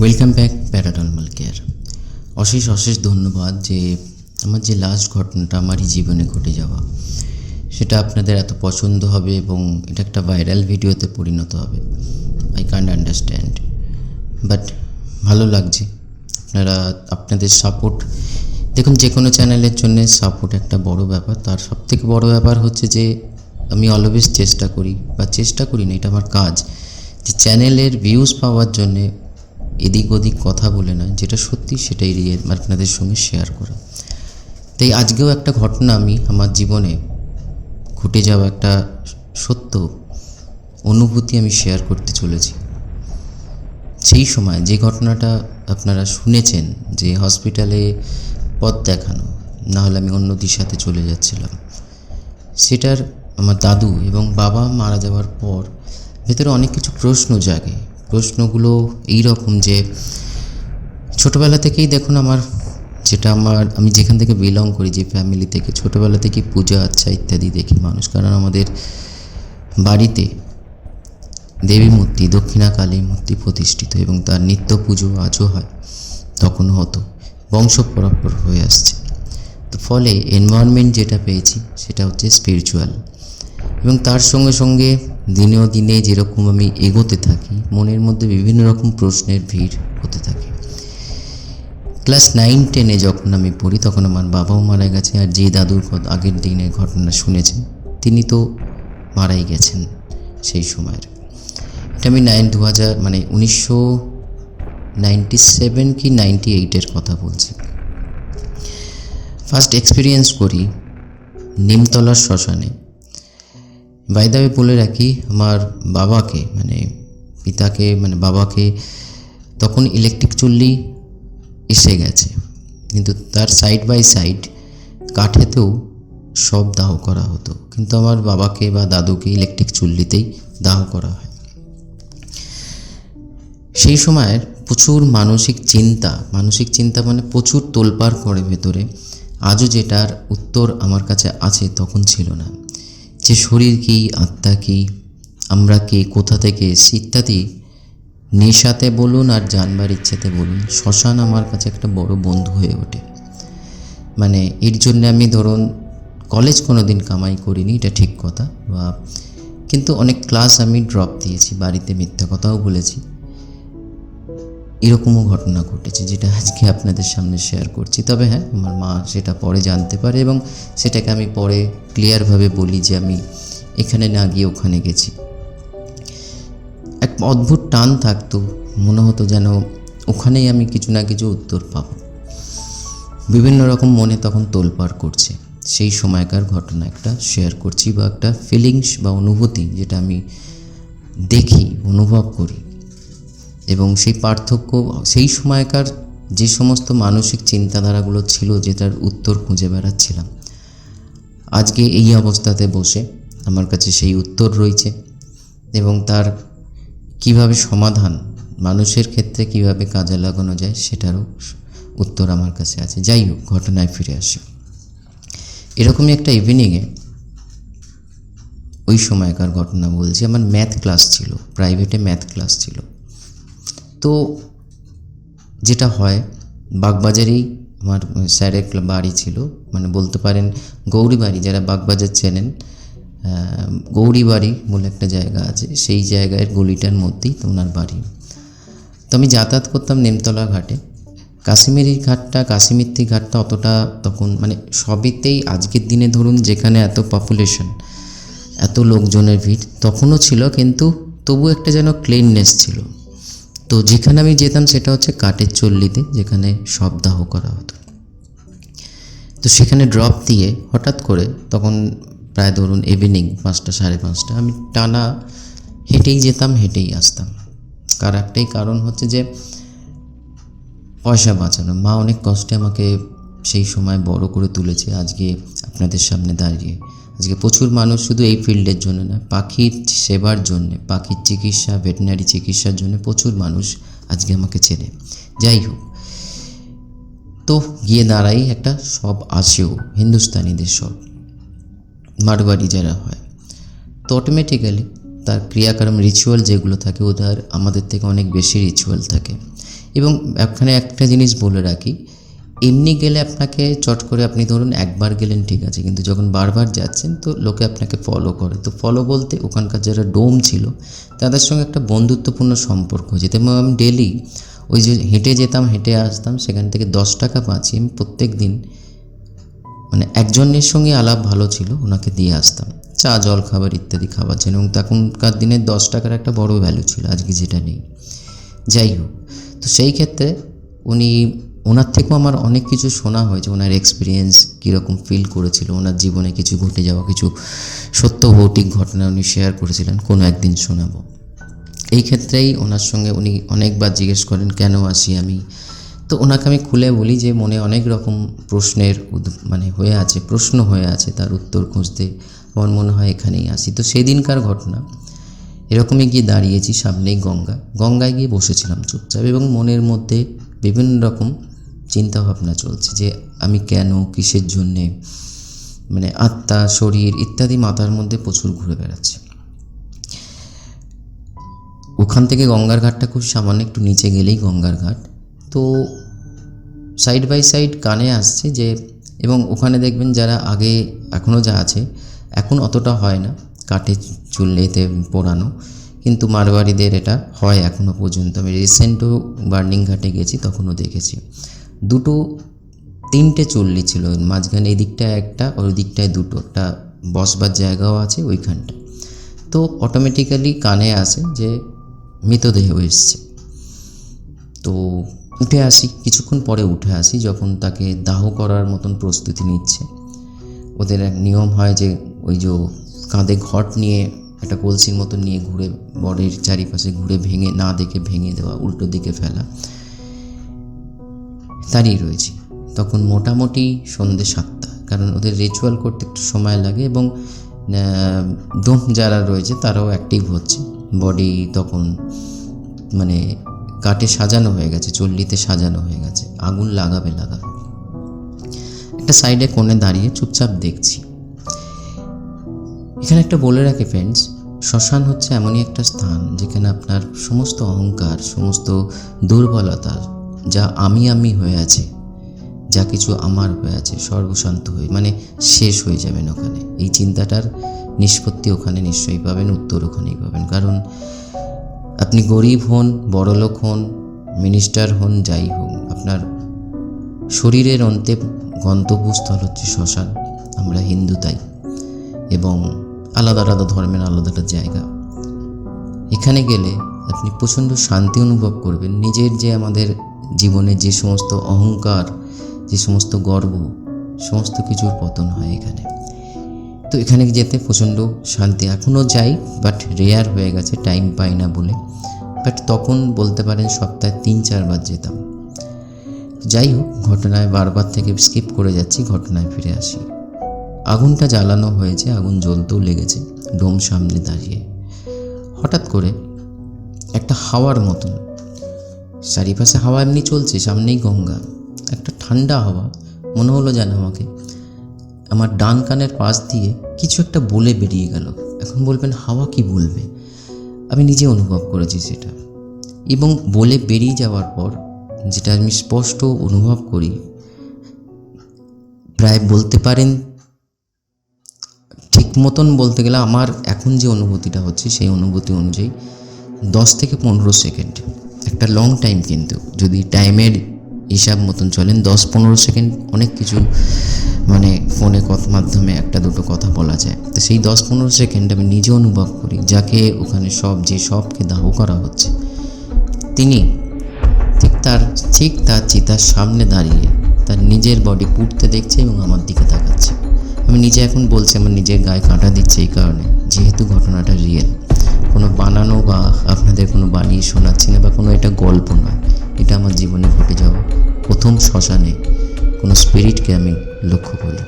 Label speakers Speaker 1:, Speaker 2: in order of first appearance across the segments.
Speaker 1: Welcome back paranormal care. অশেষ ধন্যবাদ যে আমার যে লাস্ট ঘটনাটা আমারই জীবনে ঘটে যাওয়া, সেটা আপনাদের এত পছন্দ হবে এবং এটা একটা ভাইরাল ভিডিওতে পরিণত হবে। আই ক্যান্ট আন্ডারস্ট্যান্ড, বাট ভালো লাগছে আপনাদের সাপোর্ট। দেখুন, যে কোনো চ্যানেলের জন্য সাপোর্ট একটা বড় ব্যাপার। তার সবথেকে বড় ব্যাপার হচ্ছে যে আমি অলওয়েজ চেষ্টা করি না, এটা আমার কাজ, যে চ্যানেলের ভিউজ পাওয়ার জন্যে এদিক ওদিক কথা বলে নয়, যেটা সত্যি সেটাই আপনাদের সঙ্গে শেয়ার করা। তাই আজকেও একটা ঘটনা আমি আমার জীবনে ঘটে যাওয়া একটা সত্য অনুভূতি আমি শেয়ার করতে চলেছি। সেই সময় যে ঘটনাটা আপনারা শুনেছেন, যে হসপিটালে পথ দেখানো, না হলে আমি অন্য দিশাতে চলে যাচ্ছিলাম, সেটার আমার দাদু এবং বাবা মারা যাওয়ার পর ভেতরে অনেক কিছু প্রশ্ন জাগে। প্রশ্নগুলো এই রকম যে ছোটোবেলা থেকেই দেখুন আমি যেখান থেকে বিলং করি, যে ফ্যামিলি থেকে, ছোটোবেলা থেকেই পূজা আচ্ছা ইত্যাদি দেখি মানুষ। কারণ আমাদের বাড়িতে দেবী মূর্তি, দক্ষিণা কালী মূর্তি প্রতিষ্ঠিত এবং তার নিত্য পুজো আজও হয়, তখনও হতো, বংশ পরম্পর হয়ে আসছে। তো ফলে এনভায়রনমেন্ট যেটা পেয়েছি সেটা হচ্ছে স্পিরিচুয়াল, এবং তার সঙ্গে সঙ্গে দিনে যেরকম আমি এগোতে থাকি, মনের মধ্যে বিভিন্ন রকম প্রশ্নের ভিড় হতে থাকে। ক্লাস 9-10-এ যখন আমি পড়ি, তখন আমার বাবাও মারা গেছে, আর যে দাদুর আগের দিনের ঘটনা শুনেছেন তিনি তো মারাই গেছেন সেই সময়ের। এটা আমি 1997 কি 98-এর কথা বলছি। ফার্স্ট এক্সপিরিয়েন্স করি নিমতলার শ্মশানে। বাই দ্য ওয়ে বলে রাখি, আমার বাবাকে বাবাকে তখন ইলেকট্রিক চুল্লি এসে গেছে, কিন্তু তার সাইড বাই সাইড কাঠেতেও সব দাহ করা হতো, কিন্তু আমার বাবাকে বা দাদুকে ইলেকট্রিক চুল্লিতেই দাহ করা হয়। সেই সময়ের প্রচুর মানসিক চিন্তা মানে প্রচুর তোলপাড় করে ভেতরে। আজও যেটার উত্তর আমার কাছে আছে, তখন ছিল না। যে শরীর কী, আত্মা কী, আমরা কে, কোথা থেকে এসেছি ইত্যাদি, নেশাতে বলুন আর জানবার ইচ্ছেতে বলুন, শ্মশান আমার কাছে একটা বড় বন্ধু হয়ে ওঠে। এর জন্য আমি ধরুন কলেজ কোনো দিন কামাই করিনি, এটা ঠিক কথা, কিন্তু অনেক ক্লাস আমি ড্রপ দিয়েছি, বাড়িতে মিথ্যা কথাও বলেছি। এরকমও ঘটনা ঘটেছে, যেটা আজকে আপনাদের সামনে শেয়ার করছি। তবে হ্যাঁ, আমার মা সেটা পরে জানতে পারে এবং সেটাকে আমি পরে ক্লিয়ারভাবে বলি যে আমি এখানে না গিয়ে ওখানে গেছি। এক অদ্ভুত টান থাকতো, মনে হতো যেন ওখানেই আমি কিছু না কিছু উত্তর পাবো। বিভিন্ন রকম মনে তখন তোলপাড় করছে। সেই সময়কার ঘটনা একটা শেয়ার করছি, বা একটা ফিলিংস বা অনুভূতি যেটা আমি দেখি, অনুভব করি। এবং সেই পার্থক্য, সেই সময়কার যে সমস্ত মানসিক চিন্তাধারাগুলো ছিল, যেটার উত্তর খুঁজে বেড়াচ্ছিলাম, আজকে এই অবস্থাতে বসে আমার কাছে সেই উত্তর রয়েছে, এবং তার কিভাবে সমাধান মানুষের ক্ষেত্রে কিভাবে কাজে লাগানো যায় সেটারও উত্তর আমার কাছে আছে। যাই হোক, ঘটনায় ফিরে আসি। এরকমই একটা ইভিনিংয়ে, ওই সময়কার ঘটনা বলছি, আমার ম্যাথ ক্লাস ছিল, প্রাইভেটে ম্যাথ ক্লাস ছিল। তো যেটা হয়, বাগবাজারেই আমার স্যারের বাড়ি ছিল, বলতে পারেন গৌরীবাড়ি, যারা বাগবাজার চেনেন, গৌরীবাড়ি বলে একটা জায়গা আছে, সেই জায়গায় গলিটার মধ্যেই তো ওনার বাড়ি। তো আমি যাতায়াত করতাম নিমতলা ঘাটে। কাশিমিত্রি ঘাটটা অতটা তখন সবেতেই, আজকের দিনে ধরুন যেখানে এত পপুলেশন, এত লোকজনের ভিড় তখনও ছিল, কিন্তু তবু একটা যেন ক্লিননেস ছিল। তো যেখানে আমি যেতাম সেটা হচ্ছে কাঠের চল্লিতে, যেখানে সব দাহ করা হতো। তো সেখানে ড্রপ দিয়ে হঠাৎ করে, তখন প্রায় ধরুন ইভিনিং 5টা, 5:30, আমি টানা হেঁটেই যেতাম, হেঁটেই আসতাম। একটাই কারণ হচ্ছে যে পয়সা বাঁচানো। মা অনেক কষ্টে আমাকে সেই সময় বড় করে তুলেছে। আজকে আপনাদের সামনে দাঁড়িয়ে, আজকে প্রচুর মানুষ শুধু এই ফিল্ডের জন্য না, পাখির সেবার জন্যে, পাখির চিকিৎসা, ভেটেরিনারি চিকিৎসার জন্য প্রচুর মানুষ আজকে আমাকে চেনে। যাই হোক, তো গিয়ে দাঁড়াই, একটা সব আসেও, হিন্দুস্তানিদের সব, মারবাড়ি যারা হয়। তো অটোমেটিক্যালি তার ক্রিয়াকর্ম, রিচুয়াল যেগুলো থাকে, ওদের আমাদের থেকে অনেক বেশি রিচুয়াল থাকে। এবং এখানে একটা জিনিস বলে রাখি, এমনি গেলে আপনাকে চট করে আপনি ধরুন একবার গেলেন ঠিক আছে, কিন্তু যখন বারবার যাচ্ছেন তো লোকে আপনাকে ফলো করে। তো ফলো বলতে ওখানকার যারা ডোম ছিল তাদের সঙ্গে একটা বন্ধুত্বপূর্ণ সম্পর্ক হয়েছে। এবং আমি ডেলি ওই যে হেঁটে যেতাম, হেঁটে আসতাম, সেখান থেকে 10 টাকা বাঁচিয়ে আমি প্রত্যেক দিন মানে একজনের সঙ্গে আলাপ ভালো ছিল, ওনাকে দিয়ে আসতাম চা জল খাবার ইত্যাদি খাবার জন্য। এবং তখনকার দিনে 10 টাকার একটা বড় ভ্যালু ছিল, আজকে যেটা নেই। যাই হোক, তো সেই ক্ষেত্রে ওনার থেকেও আমার অনেক কিছু শোনা হয়েছে, ওনার এক্সপিরিয়েন্স কীরকম ফিল করেছিল, ওনার জীবনে কিছু ঘটে যাওয়া কিছু সত্য ভৌতিক ঘটনা উনি শেয়ার করেছিলেন, কোনো একদিন শোনাবো। এই ক্ষেত্রেই ওনার সঙ্গে উনি অনেকবার জিজ্ঞেস করেন কেন আসি আমি। তো ওনাকে আমি খুলে বলি যে মনে অনেক রকম প্রশ্নের প্রশ্ন হয়ে আছে, তার উত্তর খুঁজতে আমার মনে হয় এখানেই আসি। তো সেদিনকার ঘটনা এরকমই, গিয়ে দাঁড়িয়েছি সামনেই গঙ্গায় গিয়ে বসেছিলাম চুপচাপ, এবং মনের মধ্যে বিভিন্ন রকম চিন্তাভাবনা চলছে যে আমি কেন, কিসের জন্যে, মানে আত্মা, শরীর ইত্যাদি মাথার মধ্যে প্রচুর ঘুরে বেড়াচ্ছে। ওখান থেকে গঙ্গার ঘাটটা খুব সামান্য একটু নিচে গেলেই গঙ্গার ঘাট। তো সাইড বাই সাইড কানে আসছে যে, এবং ওখানে দেখবেন যারা আগে এখনও যা আছে, এখন অতটা হয় না, কাঠে চুল্লিতে পোড়ানো, কিন্তু মারওয়ারিদের এটা হয় এখনও পর্যন্ত। আমি রিসেন্টও বার্নিং ঘাটে গেছি, তখনও দেখেছি 2-3টে চুল্লি ছিল, মাঝখানে এই দিকটায় একটা, ওই দিকটায় 2টো, একটা বসবার জায়গাও আছে ওইখানটা। তো অটোমেটিক্যালি কানে আসে যে মৃতদেহ এসছে। তো উঠে আসি, কিছুক্ষণ পরে উঠে আসি, যখন তাকে দাহ করার মতন প্রস্তুতি নিচ্ছে। ওদের এক নিয়ম হয় যে ওই যে কাঁধে ঘট নিয়ে একটা কলসির মতন নিয়ে ঘুরে বডির চারিপাশে ঘুরে ভেঙে, না দেখে ভেঙে দেওয়া, উল্টো দিকে ফেলা। দাঁড়িয়ে রয়েছি তখন মোটামুটি সন্ধ্যে 7টা, কারণ ওদের রিচুয়াল করতে একটু সময় লাগে, এবং ডোম যারা রয়েছে তারাও অ্যাক্টিভ হচ্ছে। বডি তখন মানে কাঠে সাজানো হয়ে গেছে, চল্লিতে সাজানো হয়ে গেছে, আগুন লাগাবে। একটা সাইডে কোণে দাঁড়িয়ে চুপচাপ দেখছি। এখানে একটা বলে রাখি ফ্রেন্ডস, শ্মশান হচ্ছে এমনই একটা স্থান যেখানে আপনার সমস্ত অহংকার, সমস্ত দুর্বলতা, যা আমি হয়ে আছে, যা কিছু আমার হয়ে আছে, সর্বশান্ত হয়ে শেষ হয়ে যাবেন ওখানে। এই চিন্তাটার নিষ্পত্তি ওখানে নিশ্চয়ই পাবেন, উত্তর ওখানেই পাবেন। কারণ আপনি গরিব হন, বড়লোক হন, মিনিস্টার হন, যাই হোক, আপনার শরীরের অন্তে গন্তব্যস্থল হচ্ছে শ্মশান। আমরা হিন্দু তাই, এবং আলাদা আলাদা ধর্মের আলাদা আলাদা জায়গা। এখানে গেলে আপনি প্রচণ্ড শান্তি অনুভব করবেন। নিজের যে আমাদের জীবনে যে সমস্ত অহংকার, যে সমস্ত গর্ব, সমস্ত কিছুর পতন হয় এখানে। তো এখানে যেতে প্রচণ্ড শান্তি। এখনও যাই, বাট রেয়ার হয়ে গেছে, টাইম পাই না বলে। বাট তখন বলতে পারেন সপ্তাহে 3-4 বার যেতাম। যাই হোক, ঘটনায় বারবার থেকে স্কিপ করে যাচ্ছি, ঘটনায় ফিরে আসি। আগুনটা জ্বালানো হয়েছে, আগুন জ্বলতেও লেগেছে, ডোম সামনে দাঁড়িয়ে। হঠাৎ করে একটা হাওয়ার মতন, চারিপাশে হাওয়া এমনি চলছে, সামনেই গঙ্গা, একটা ঠান্ডা হাওয়া মনে হলো যেন আমাকে আমার ডান কানের পাশ দিয়ে কিছু একটা বলে বেরিয়ে গেল। এখন বলবেন হাওয়া কি বলবে, আমি নিজে অনুভব করেছি সেটা। এবং বলে বেরিয়ে যাওয়ার পর যেটা আমি স্পষ্ট অনুভব করি, প্রায় বলতে পারেন ঠিক মতন বলতে গেলে আমার এখন যে অনুভূতিটা হচ্ছে সেই অনুভূতি অনুযায়ী 10 থেকে 15 সেকেন্ড, একটা লং টাইম, কিন্তু যদি টাইমের হিসাব মতন চলেন 10-15 সেকেন্ড অনেক কিছু ফোনে মাধ্যমে একটা দুটো কথা বলা যায়। তো সেই 10-15 সেকেন্ড আমি নিজে অনুভব করি, যাকে ওখানে সবকে দাহ করা হচ্ছে, তিনি ঠিক তার চিতার সামনে দাঁড়িয়ে তার নিজের বডি পুড়তে দেখছে এবং আমার দিকে তাকাচ্ছে। আমি নিজে এখন বলছি, আমার নিজের গায়ে কাঁটা দিচ্ছে এই কারণে, যেহেতু ঘটনাটা রিয়েল, কোনো বানানো বা আপনাদের কোনো বানিয়ে শোনাচ্ছি না, বা কোনো এটা গল্প নয়। এটা আমার জীবনে ঘটে যাওয়া প্রথম শ্মশানে কোনো স্পিরিটকে আমি লক্ষ্য করি।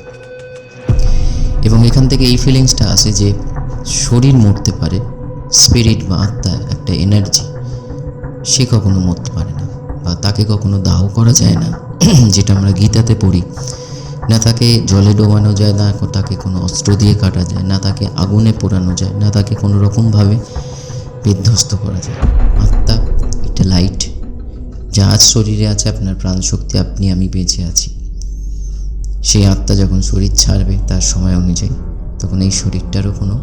Speaker 1: এবং এখান থেকে এই ফিলিংসটা আসে যে শরীর মরতে পারে, স্পিরিট বা আত্মা, একটা এনার্জি, সে কখনো মরতে পারে না, বা তাকে কখনো দাহ করা যায় না, যেটা আমরা গীতাতে পড়ি। না তাকে জলে ডোবানো যায়, না তাকে কোনো অস্ত্র দিয়ে কাটা যায়, না তাকে আগুনে পোড়ানো যায়, না তাকে কোনো রকমভাবে বিধ্বস্ত করা যায়। আত্মা একটা লাইট, যা আজ শরীরে আছে, আপনার প্রাণশক্তি, আপনি আমি বেঁচে আছি, সেই আত্মা যখন শরীর ছাড়বে তার সময় অনুযায়ী, তখন এই শরীরটারও কোনো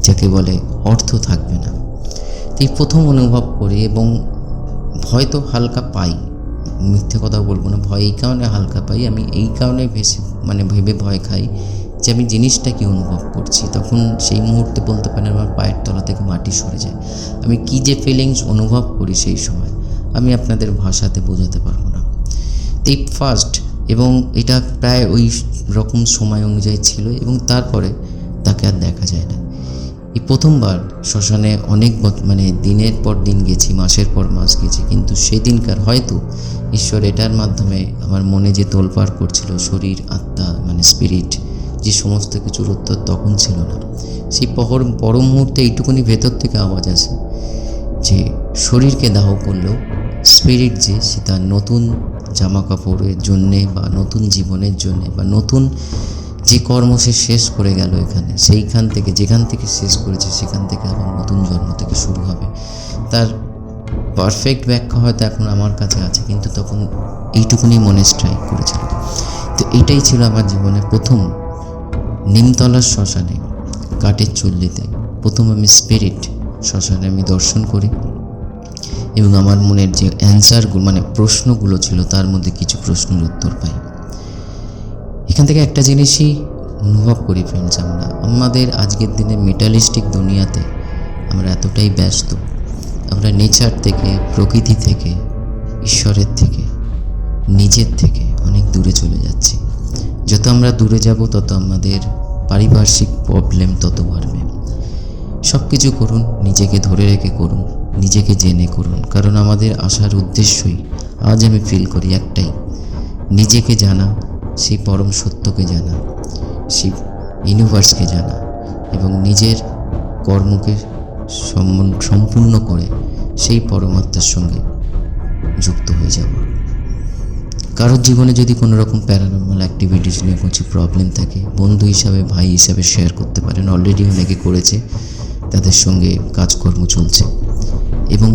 Speaker 1: যাকে বলে অর্থ থাকবে না। এই প্রথম অনুভব করি, এবং ভয় তো হালকা পাই, মিথ্যে কথা বলবো না, ভয় এই কারণে হালকা পাই, আমি এই কারণে ভেবে ভয় খাই যে আমি জিনিসটা কি অনুভব করছি। তখন সেই মুহূর্তে বলতে পারেন আমার পায়ের তলা থেকে মাটি সরে যায়। আমি কি যে ফিলিংস অনুভব করি সেই সময়, আমি আপনাদের ভাষাতে বোঝাতে পারবো না। এই ফার্স্ট, এবং এটা প্রায় ওই রকম সময় অনুযায়ী ছিল, এবং তারপরে তাকে আর দেখা যায় না। এই প্রথমবার শ্মশানে অনেক দিনের পর দিন গেছি, মাসের পর মাস গেছি, কিন্তু সেদিনকার হয়তো ঈশ্বর এটার মাধ্যমে আমার মনে যে তোলপাড় করছিল, শরীর, আত্মা স্পিরিট, যে সমস্ত কিছুর উত্তর তখন ছিল না। সেই পর মুহূর্তে এইটুকুনি ভেতর থেকে আওয়াজ আসে যে শরীরকে দাহ করলেও স্পিরিট সে তার নতুন জামা কাপড়ের জন্যে, বা নতুন জীবনের জন্যে, বা নতুন যে কর্ম সে শেষ করে গেল এখানে, সেইখান থেকে, যেখান থেকে শেষ করেছে সেখান থেকে আবার নতুন জন্ম থেকে শুরু হবে। তার পারফেক্ট ব্যাখ্যা হয়তো এখন আমার কাছে আছে, কিন্তু তখন এইটুকুনি মনে স্ট্রাইক করেছিল। তো এটাই ছিল আমার জীবনে প্রথম নিমতলার শ্মশানে, কাঠের চুল্লিতে প্রথম আমি স্পিরিট শ্মশানে আমি দর্শন করি, এবং আমার মনের যে অ্যান্সারগুলো প্রশ্নগুলো ছিল, তার মধ্যে কিছু প্রশ্নের উত্তর পাই। এখান থেকে একটা জিনিসই অনুভব করি ফ্রেন্ডস, আমাদের আজকের দিনে মেটালিস্টিক দুনিয়াতে আমরা এতটাই ব্যস্ত, আমরা নেচার থেকে, প্রকৃতি থেকে, ঈশ্বরের থেকে, নিজের থেকে অনেক দূরে চলে যাচ্ছি। যত আমরা দূরে যাব তত আমাদের পারিপার্শ্বিক প্রবলেম তত বাড়বে। সব কিছু করুন, নিজেকে ধরে রেখে করুন, নিজেকে জেনে করুন, কারণ আমাদের আসার উদ্দেশ্যই আজ আমি ফিল করি একটাই, নিজেকে জানা, সেই পরম সত্যকে জানা, সেই ইউনিভার্সকে জানা, এবং নিজের কর্মকে সম্পূর্ণ করে সেই পরমাত্মার সঙ্গে যুক্ত হয়ে যাব। কারোর জীবনে যদি কোনো রকম প্যারানর্মাল অ্যাক্টিভিটিস নিয়ে কিছু প্রবলেম থাকে, বন্ধু হিসাবে, ভাই হিসাবে শেয়ার করতে পারেন। অলরেডি অনেকে করেছে, তাদের সঙ্গে কাজকর্ম চলছে। এবং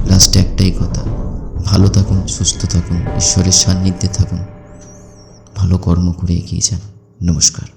Speaker 1: লাস্টে একটাই কথা, ভালো থাকুন, সুস্থ থাকুন, ঈশ্বরের সান্নিধ্যে থাকুন, ভালো কর্ম করে এগিয়ে যান। নমস্কার।